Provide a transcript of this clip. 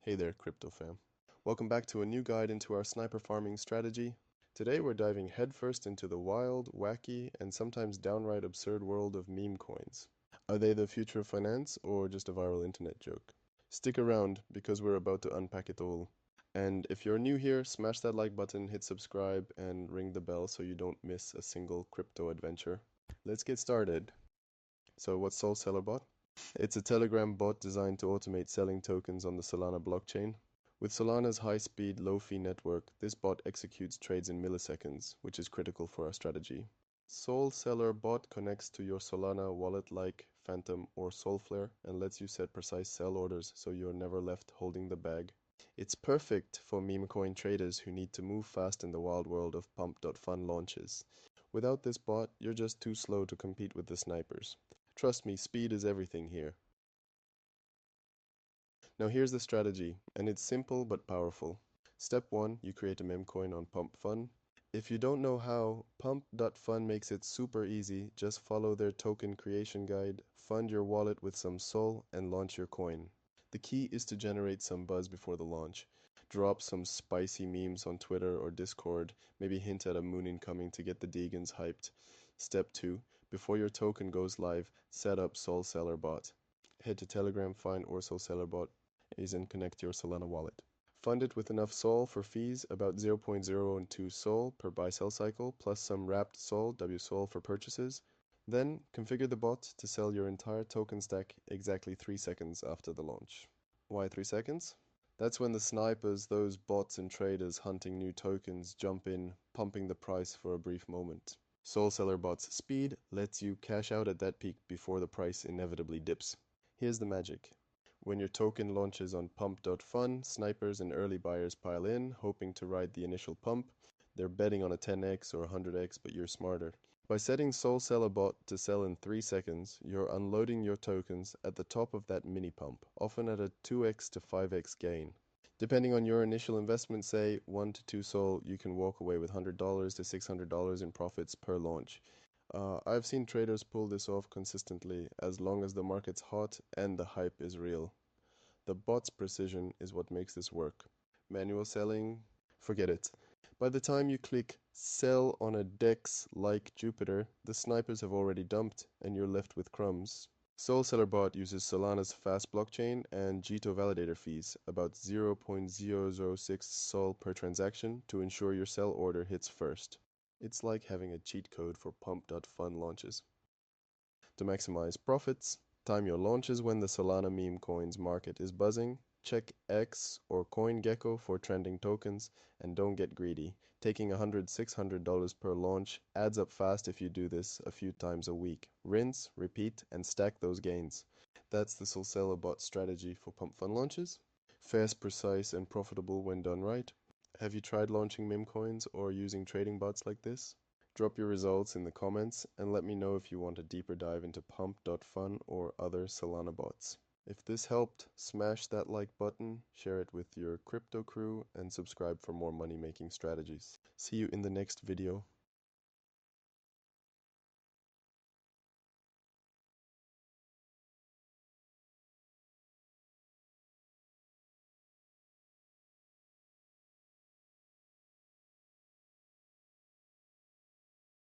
Hey there, crypto fam. Welcome back to a new guide into our sniper farming strategy. Today we're diving headfirst into the wild, wacky, and sometimes downright absurd world of meme coins. Are they the future of finance or just a viral internet joke? Stick around because we're about to unpack it all. And if you're new here, smash that like button, hit subscribe, and ring the bell so you don't miss a single crypto adventure. Let's get started. So what's Soul Seller Bot? It's a Telegram bot designed to automate selling tokens on the Solana blockchain. With Solana's high-speed, low-fee network, this bot executes trades in milliseconds, which is critical for our strategy. Soul Seller Bot connects to your Solana wallet like Phantom or Soulflare and lets you set precise sell orders so you're never left holding the bag. It's perfect for memecoin traders who need to move fast in the wild world of pump.fun launches. Without this bot, you're just too slow to compete with the snipers. Trust me, speed is everything here. Now here's the strategy, and it's simple but powerful. Step 1, you create a memecoin on PumpFun. If you don't know how, pump.fun makes it super easy. Just follow their token creation guide, fund your wallet with some SOL, and launch your coin. The key is to generate some buzz before the launch. Drop some spicy memes on Twitter or Discord, maybe hint at a moon incoming to get the Deegans hyped. Step 2, before your token goes live, set up Soul Seller Bot. Head to Telegram, find or Soul Seller Bot and connect your Solana wallet. Fund it with enough SOL for fees, about 0.02 SOL per buy-sell cycle, plus some wrapped SOL, WSOL for purchases. Then, configure the bot to sell your entire token stack exactly 3 seconds after the launch. Why 3 seconds? That's when the snipers, those bots and traders hunting new tokens, jump in, pumping the price for a brief moment. Soul Seller Bot's speed lets you cash out at that peak before the price inevitably dips. Here's the magic. When your token launches on pump.fun, snipers and early buyers pile in, hoping to ride the initial pump. They're betting on a 10x or 100x, but you're smarter. By setting Soul Seller Bot to sell in 3 seconds, you're unloading your tokens at the top of that mini pump, often at a 2x to 5x gain. Depending on your initial investment, say 1 to 2 SOL, you can walk away with $100 to $600 in profits per launch. I've seen traders pull this off consistently as long as the market's hot and the hype is real. The bot's precision is what makes this work. Manual selling, forget it. By the time you click sell on a DEX like Jupiter, the snipers have already dumped and you're left with crumbs. Soul Seller Bot uses Solana's fast blockchain and Jito validator fees, about 0.006 SOL per transaction, to ensure your sell order hits first. It's like having a cheat code for pump.fun launches. To maximize profits, time your launches when the Solana meme coins market is buzzing. Check X or CoinGecko for trending tokens, and don't get greedy. Taking $100, $600 per launch adds up fast if you do this a few times a week. Rinse, repeat, and stack those gains. That's the Soul Seller Bot strategy for pump fund launches. Fast, precise, and profitable when done right. Have you tried launching meme coins or using trading bots like this? Drop your results in the comments and let me know if you want a deeper dive into pump.fun or other Solana bots. If this helped, smash that like button, share it with your crypto crew, and subscribe for more money making strategies. See you in the next video.